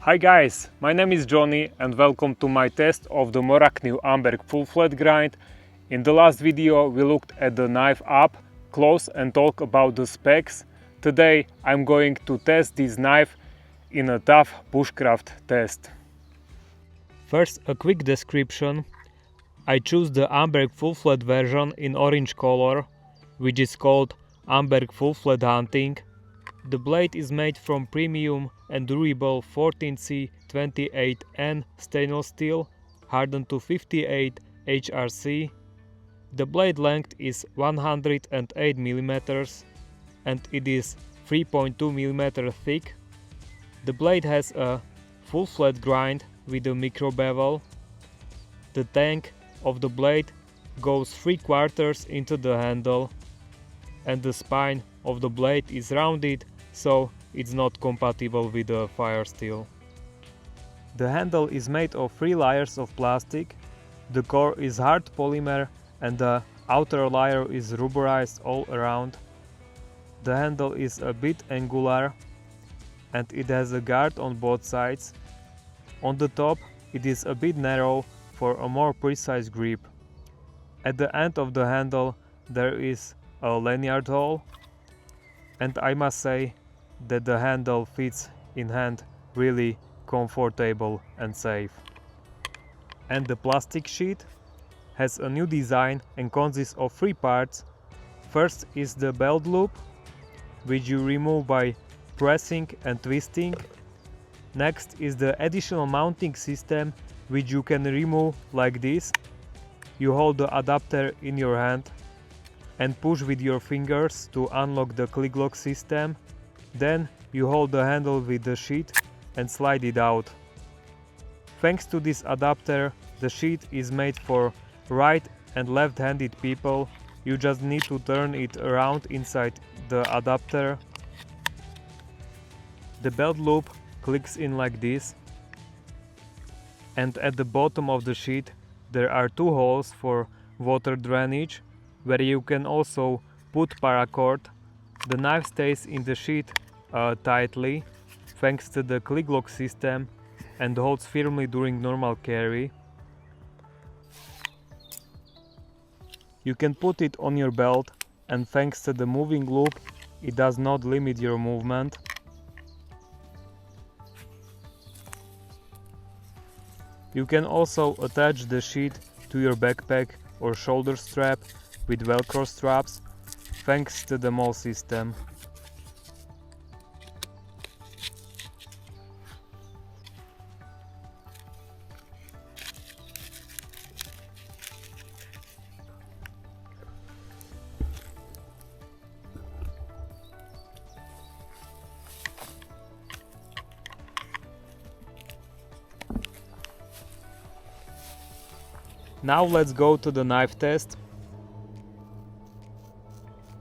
Hi guys, my name is Johnny and welcome to my test of the Morakniv Amberg full flat grind. In the last video we looked at the knife up close and talk about the specs. Today I'm going to test this knife in a tough bushcraft test. First, a quick description. I choose the Amberg full flat version in orange color, which is called Amberg full flat hunting. The blade is made from premium and durable 14C28N stainless steel, hardened to 58 HRC. The blade length is 108 mm and it is 3.2 mm thick. The blade has a full flat grind with a micro bevel. The tank of the blade goes 3/4 into the handle and the spine of the blade is rounded, so it's not compatible with the fire steel. The handle is made of 3 layers of plastic. The core is hard polymer and the outer layer is rubberized all around. The handle is a bit angular and it has a guard on both sides. On the top it is a bit narrow for a more precise grip. At the end of the handle there is a lanyard hole, and I must say that the handle fits in hand really comfortable and safe. And the plastic sheet has a new design and consists of 3 parts. First is the belt loop, which you remove by pressing and twisting. Next is the additional mounting system, which you can remove like this. You hold the adapter in your hand and push with your fingers to unlock the click lock system. Then you hold the handle with the sheet and slide it out. Thanks to this adapter, the sheet is made for right and left-handed people. You just need to turn it around inside the adapter. The belt loop clicks in like this, and at the bottom of the sheet there are 2 holes for water drainage, where you can also put paracord. The knife stays in the sheet tightly thanks to the click lock system and holds firmly during normal carry. You can put it on your belt, and thanks to the moving loop it does not limit your movement. You can also attach the sheet to your backpack or shoulder strap with velcro straps thanks to the mole system. Now let's go to the knife test.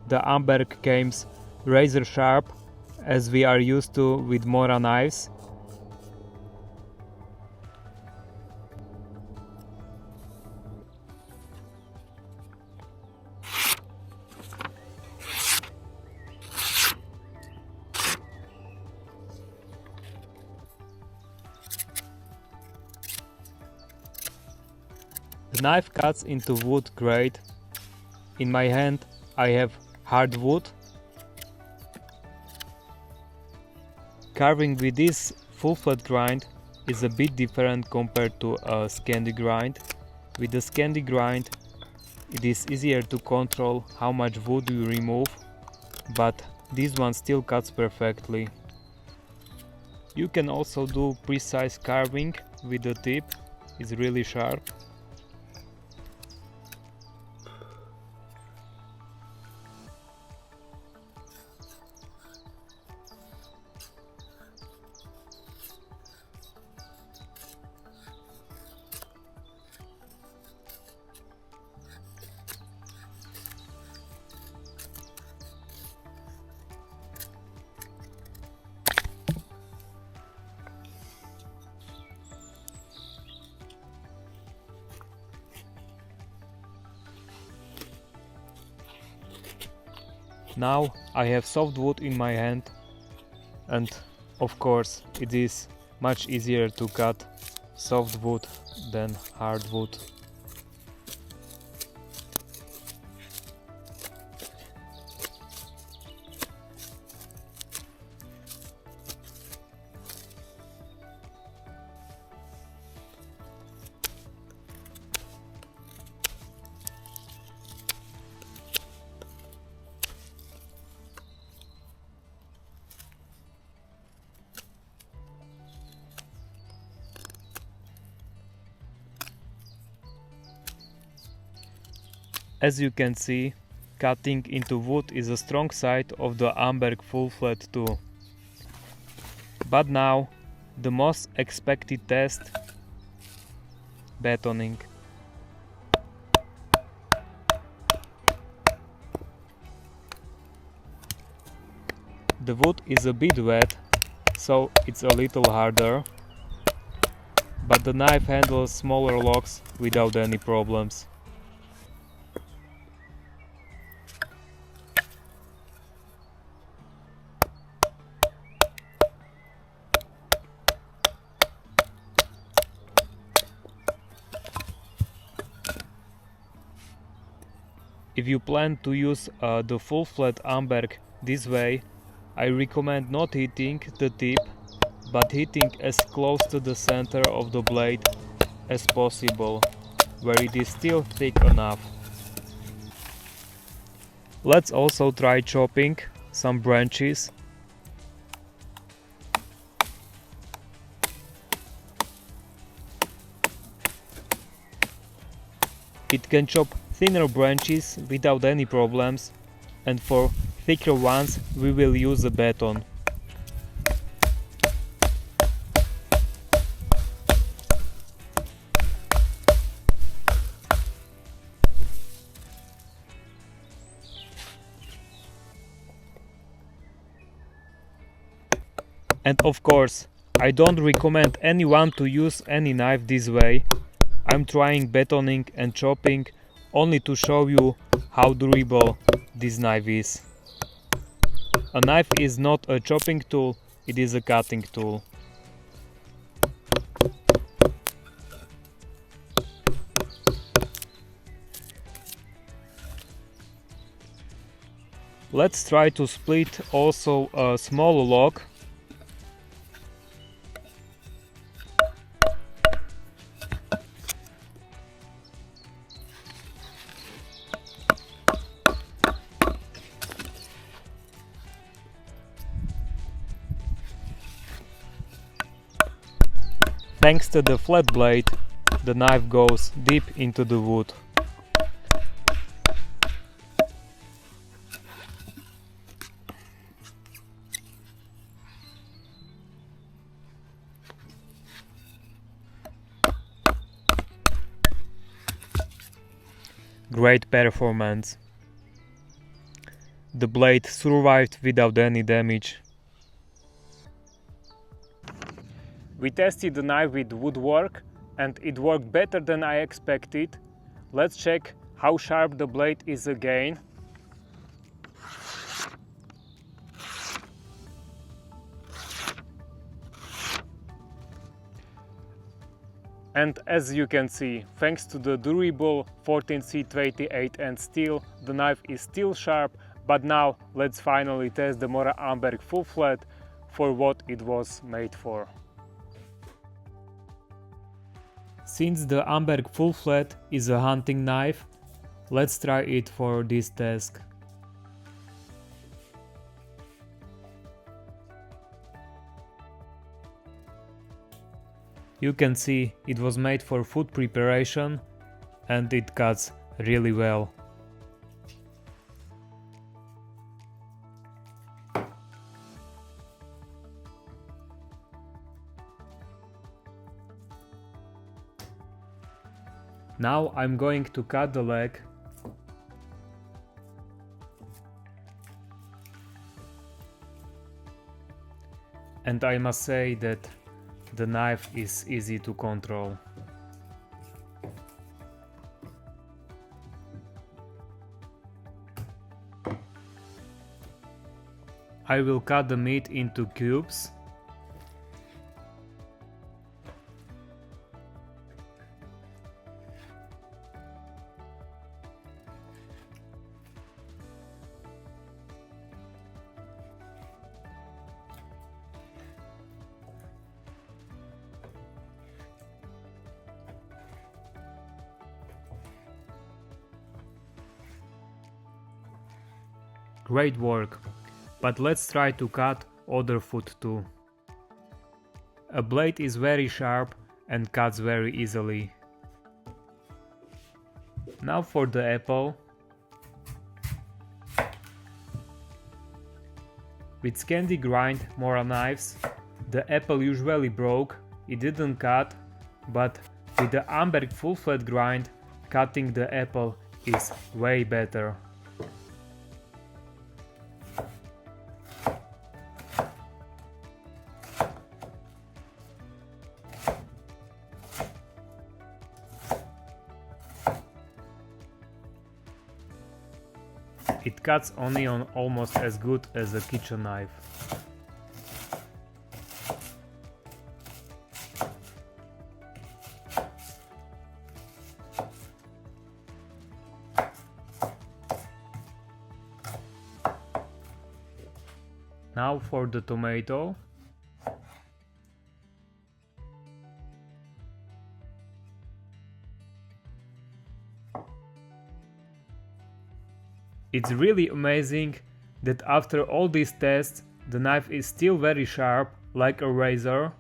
The Amberg comes razor sharp, as we are used to with Mora knives. The knife cuts into wood great. In my hand I have hard wood. Carving with this full flat grind is a bit different compared to a Scandi grind. With the Scandi grind it is easier to control how much wood you remove, but this one still cuts perfectly. You can also do precise carving with the tip, it's really sharp. Now I have soft wood in my hand, and of course it is much easier to cut soft wood than hard wood. As you can see, cutting into wood is a strong side of the Amberg full flat tool. But now, the most expected test, batoning. The wood is a bit wet, so it's a little harder, but the knife handles smaller logs without any problems. If you plan to use the full flat Amberg this way, I recommend not hitting the tip, but hitting as close to the center of the blade as possible, where it is still thick enough. Let's also try chopping some branches. It can chop thinner branches without any problems, and for thicker ones we will use a baton. And of course, I don't recommend anyone to use any knife this way. I'm trying batoning and chopping only to show you how durable this knife is. A knife is not a chopping tool, it is a cutting tool. Let's try to split also a small log. Thanks to the flat blade, the knife goes deep into the wood. Great performance. The blade survived without any damage. We tested the knife with woodwork and it worked better than I expected. Let's check how sharp the blade is again. And as you can see, thanks to the durable 14C28 and steel, the knife is still sharp. But now let's finally test the Amberg full flat for what it was made for. Since the Amberg full flat is a hunting knife, let's try it for this task. You can see it was made for food preparation and it cuts really well. Now I'm going to cut the leg. And I must say that the knife is easy to control. I will cut the meat into cubes. Great work, but let's try to cut other food too. A blade is very sharp and cuts very easily. Now for the apple. With Scandi grind Moraknives, the apple usually broke, it didn't cut, but with the Amberg full flat grind, cutting the apple is way better. It cuts onion almost as good as a kitchen knife. Now for the tomato. It's really amazing that after all these tests the knife is still very sharp, like a razor.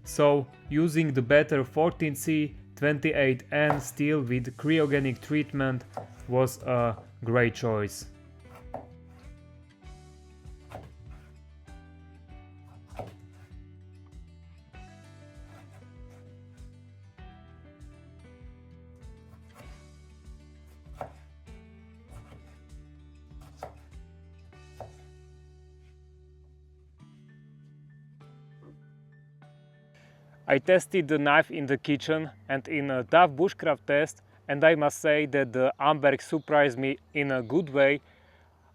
So using the better 14C 28N steel with cryogenic treatment was a great choice. I tested the knife in the kitchen and in a tough bushcraft test, and I must say that the Amberg surprised me in a good way.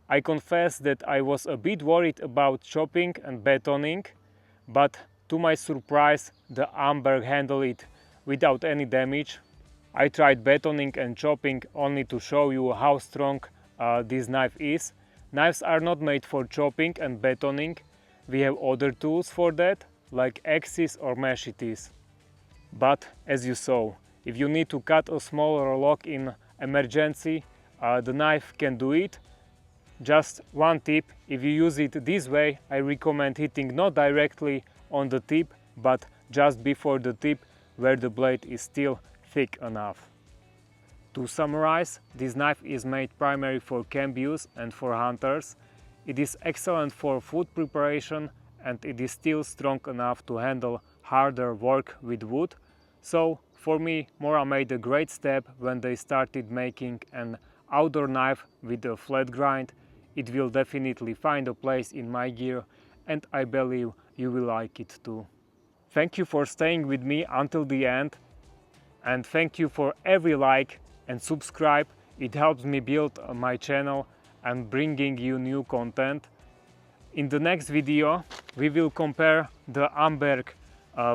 I confess that I was a bit worried about chopping and batoning, but to my surprise the Amberg handled it without any damage. I tried batoning and chopping only to show you how strong this knife is. Knives are not made for chopping and batoning. We have other tools for that, like axes or machetes. But as you saw, if you need to cut a smaller log in emergency, the knife can do it. Just one tip: if you use it this way, I recommend hitting not directly on the tip, but just before the tip, where the blade is still thick enough. To summarize, this knife is made primarily for camp use and for hunters. It is excellent for food preparation, and it is still strong enough to handle harder work with wood. So for me, Mora made a great step when they started making an outdoor knife with a flat grind. It will definitely find a place in my gear, and I believe you will like it too. Thank you for staying with me until the end, and thank you for every like and subscribe. It helps me build my channel and bringing you new content. In the next video we will compare the Amberg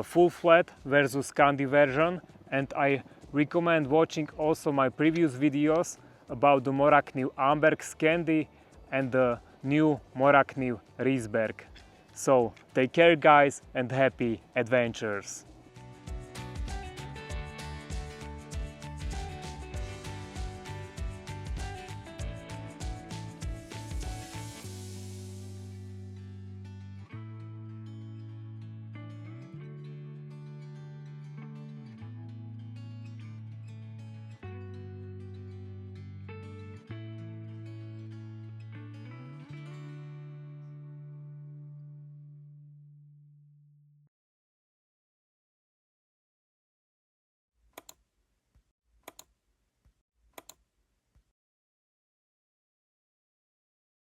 full flat versus Scandi version, and I recommend watching also my previous videos about the Morakniv Amberg Scandi and the new Morakniv Riesberg. So take care guys, and happy adventures!